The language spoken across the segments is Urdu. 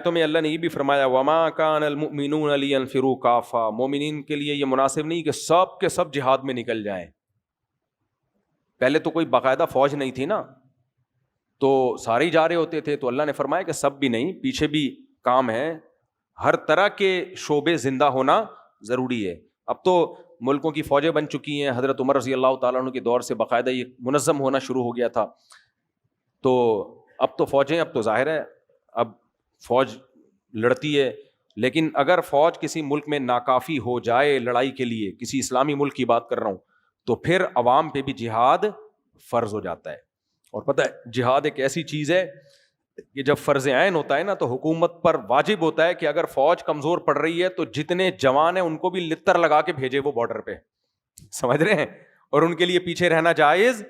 تو میں اللہ نے یہ بھی فرمایا وما کان المؤمنون لینفروا کافہ، مومنین کے لیے یہ مناسب نہیں کہ سب کے سب جہاد میں نکل جائیں. پہلے تو کوئی باقاعدہ فوج نہیں تھی نا، تو سارے ہی جا رہے ہوتے تھے. تو اللہ نے فرمایا کہ سب بھی نہیں، پیچھے بھی کام ہے، ہر طرح کے شعبے زندہ ہونا ضروری ہے. اب تو ملکوں کی فوجیں بن چکی ہیں، حضرت عمر رضی اللہ تعالیٰ عنہ کے دور سے باقاعدہ یہ منظم ہونا شروع ہو گیا تھا. تو اب تو فوجیں، اب تو ظاہر ہے اب فوج لڑتی ہے. لیکن اگر فوج کسی ملک میں ناکافی ہو جائے لڑائی کے لیے، کسی اسلامی ملک کی بات کر رہا ہوں، تو پھر عوام پہ بھی جہاد فرض ہو جاتا ہے. اور پتہ ہے جہاد ایک ایسی چیز ہے کہ جب فرض عین ہوتا ہے نا تو حکومت پر واجب ہوتا ہے کہ اگر فوج کمزور پڑ رہی ہے تو جتنے جوان ہیں ان کو بھی لتر لگا کے بھیجے وہ بارڈر پہ، سمجھ رہے ہیں، اور ان کے لیے پیچھے رہنا جائز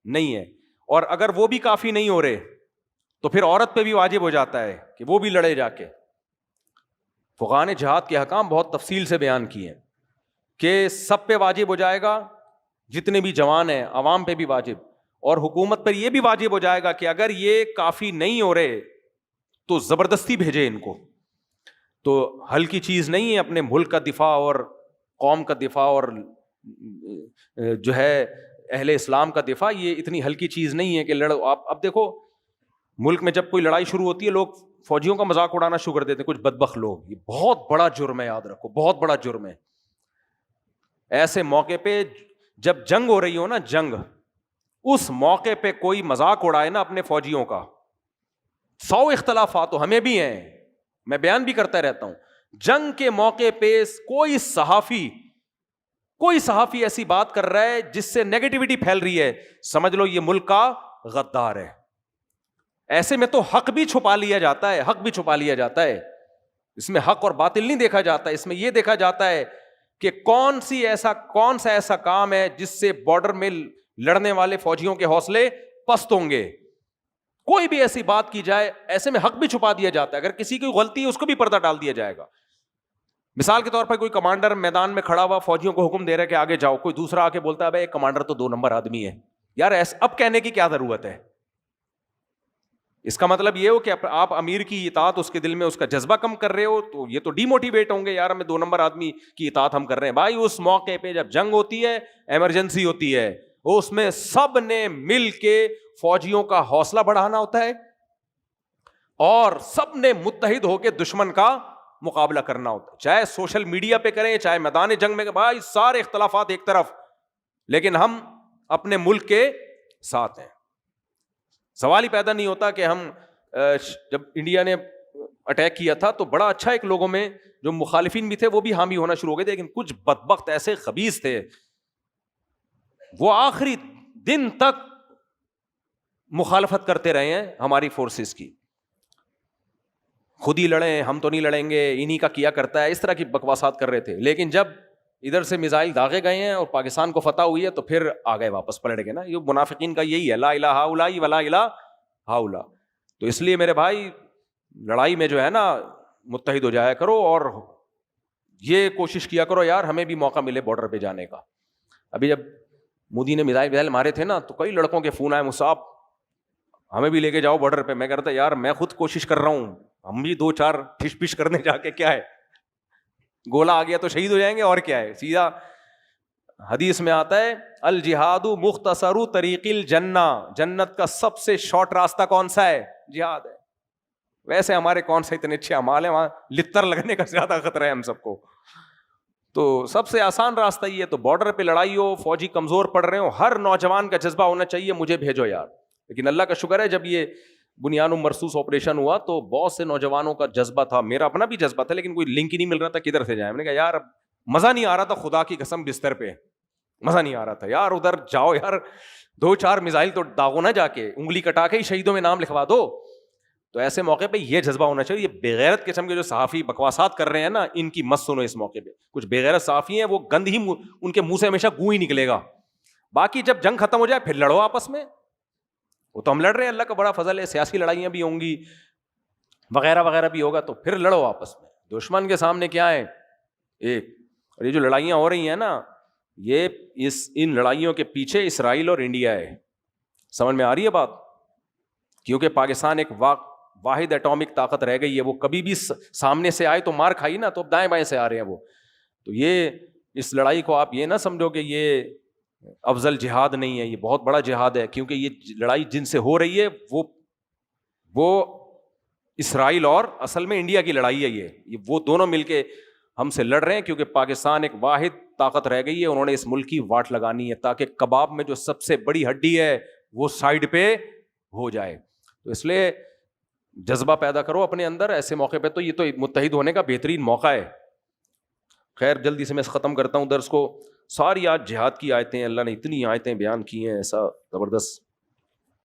نہیں ہے. اور اگر وہ بھی کافی نہیں ہو رہے تو پھر عورت پہ بھی واجب ہو جاتا ہے کہ وہ بھی لڑے جا کے. فقہاء نے جہاد کے احکام بہت تفصیل سے بیان کیے ہیں کہ سب پہ واجب ہو جائے گا، جتنے بھی جوان ہیں، عوام پہ بھی واجب، اور حکومت پر یہ بھی واجب ہو جائے گا کہ اگر یہ کافی نہیں ہو رہے تو زبردستی بھیجے ان کو. تو ہلکی چیز نہیں ہے اپنے ملک کا دفاع اور قوم کا دفاع اور جو ہے اہل اسلام کا دفاع، یہ اتنی ہلکی چیز نہیں ہے کہ لڑو. آپ اب دیکھو ملک میں جب کوئی لڑائی شروع ہوتی ہے لوگ فوجیوں کا مذاق اڑانا شروع کر دیتے ہیں، کچھ بدبخت لوگ. یہ بہت بڑا جرم ہے، یاد رکھو بہت بڑا جرم ہے. ایسے موقع پہ جب جنگ ہو رہی ہو نا، جنگ، اس موقع پہ کوئی مذاق اڑائے نا اپنے فوجیوں کا، 100 اختلافات تو ہمیں بھی ہیں، میں بیان بھی کرتا رہتا ہوں. جنگ کے موقع پہ کوئی صحافی ایسی بات کر رہا ہے جس سے نیگیٹیوٹی پھیل رہی ہے، سمجھ لو یہ ملک کا غدار ہے. ایسے میں تو حق بھی چھپا لیا جاتا ہے، حق بھی چھپا لیا جاتا ہے. اس میں حق اور باطل نہیں دیکھا جاتا، اس میں یہ دیکھا جاتا ہے کہ کون سا ایسا کام ہے جس سے بارڈر میں لڑنے والے فوجیوں کے حوصلے پست ہوں گے. کوئی بھی ایسی بات کی جائے، ایسے میں حق بھی چھپا دیا جاتا ہے. اگر کسی کی غلطی ہے اس کو بھی پردہ ڈال دیا جائے گا. مثال کے طور پر کوئی کمانڈر میدان میں کھڑا ہوا فوجیوں کو حکم دے رہا ہے کہ آگے جاؤ، کوئی دوسرا آ کے بولتا ہے بھائی ایک کمانڈر تو 2 نمبر آدمی ہے. یار اب کہنے کی کیا ضرورت ہے؟ اس کا مطلب یہ ہو کہ آپ امیر کی اطاعت اس کے دل میں اس کا جذبہ کم کر رہے ہو، تو یہ تو ڈی موٹیویٹ ہوں گے، یار ہمیں 2 نمبر آدمی کی اطاعت ہم کر رہے ہیں. بھائی اس موقع پہ جب جنگ ہوتی ہے، ایمرجنسی ہوتی ہے، اس میں سب نے مل کے فوجیوں کا حوصلہ بڑھانا ہوتا ہے اور سب نے متحد ہو کے دشمن کا مقابلہ کرنا ہوتا ہے. چاہے سوشل میڈیا پہ کریں، چاہے میدان جنگ میں، بھائی سارے اختلافات ایک طرف، لیکن ہم اپنے ملک کے ساتھ ہیں. سوال ہی پیدا نہیں ہوتا کہ ہم جب انڈیا نے اٹیک کیا تھا تو بڑا اچھا ایک لوگوں میں جو مخالفین بھی تھے وہ بھی حامی ہونا شروع ہو گئے تھے، لیکن کچھ بدبخت ایسے خبیث تھے وہ آخری دن تک مخالفت کرتے رہے ہیں ہماری فورسز کی. خود ہی لڑیں، ہم تو نہیں لڑیں گے، انہی کا کیا کرتا ہے، اس طرح کی بکواسات کر رہے تھے. لیکن جب ادھر سے میزائل داغے گئے ہیں اور پاکستان کو فتح ہوئی ہے تو پھر آ گئے واپس پلٹ گئے نا. یہ منافقین کا یہی ہے، لا الہ ہؤلاء ولا الہ ہؤلاء. تو اس لیے میرے بھائی لڑائی میں جو ہے نا متحد ہو جایا کرو اور یہ کوشش کیا کرو یار ہمیں بھی موقع ملے بارڈر پہ جانے کا. ابھی جب مودی نے میزائل مارے تھے نا تو کئی لڑکوں کے فون آئے، مصعب ہمیں بھی لے کے جاؤ بارڈر پہ. میں کہتا یار میں خود کوشش کر رہا ہوں، ہم بھی 2-4 ٹھش پش کرنے جا کے کیا ہے، گولا آ گیا تو شہید ہو جائیں گے اور کیا ہے. سیدھا حدیث میں آتا ہے الجہاد مختصر طریق الجنہ، جنت کا سب سے شارٹ راستہ کون سا ہے؟ جہاد ہے. ویسے ہمارے کون سے اتنے اچھے اعمال ہیں، وہاں لتر لگنے کا زیادہ خطرہ ہے ہم سب کو. تو سب سے آسان راستہ یہ ہے. تو بارڈر پہ لڑائی ہو، فوجی کمزور پڑ رہے ہو، ہر نوجوان کا جذبہ ہونا چاہیے مجھے بھیجو یار. لیکن اللہ کا شکر ہے جب یہ بنیان مرصوص آپریشن ہوا تو بہت سے نوجوانوں کا جذبہ تھا، میرا اپنا بھی جذبہ تھا، لیکن کوئی لنک ہی نہیں مل رہا تھا کدھر سے جائیں. میں نے کہا یار مزہ نہیں آ رہا تھا، خدا کی قسم بستر پہ مزہ نہیں آ رہا تھا یار. ادھر جاؤ یار 2-4 میزائل تو داغو نہ، جا کے انگلی کٹا کے ہی شہیدوں میں نام لکھوا دو. تو ایسے موقع پہ یہ جذبہ ہونا چاہیے. یہ بےغیرت قسم کے جو صحافی بکواسات کر رہے ہیں نا، ان کی مت سنو. اس موقع پہ کچھ بےغیرت صحافی ہیں، وہ گند ہی ان کے منہ سے ہمیشہ گوں ہی نکلے گا. باقی جب جنگ ختم ہو جائے پھر لڑو آپس میں. وہ تو ہم لڑ رہے ہیں، اللہ کا بڑا فضل ہے، سیاسی لڑائیاں بھی ہوں گی وغیرہ وغیرہ بھی ہوگا، تو پھر لڑو آپس میں. دشمن کے سامنے کیا ہے ایک. اور یہ جو لڑائیاں ہو رہی ہیں نا، یہ ان لڑائیوں کے پیچھے اسرائیل اور انڈیا ہے. سمجھ میں آ رہی ہے بات؟ کیونکہ پاکستان ایک واحد ایٹامک طاقت رہ گئی ہے، وہ کبھی بھی سامنے سے آئے تو مار کھائی نا، تو اب دائیں بائیں سے آ رہے ہیں وہ. تو یہ اس لڑائی کو آپ یہ نہ سمجھو کہ یہ افضل جہاد نہیں ہے، یہ بہت بڑا جہاد ہے، کیونکہ یہ لڑائی جن سے ہو رہی ہے وہ اسرائیل اور اصل میں انڈیا کی لڑائی ہے. یہ وہ دونوں مل کے ہم سے لڑ رہے ہیں، کیونکہ پاکستان ایک واحد طاقت رہ گئی ہے، انہوں نے اس ملک کی واٹ لگانی ہے تاکہ کباب میں جو سب سے بڑی ہڈی ہے وہ سائڈ پہ ہو جائے. تو اس لیے جذبہ پیدا کرو اپنے اندر ایسے موقع پہ. تو یہ تو متحد ہونے کا بہترین موقع ہے. خیر جلدی سے میں ختم کرتا ہوں درس کو. ساری آج جہاد کی آیتیں، اللہ نے اتنی آیتیں بیان کی ہیں، ایسا زبردست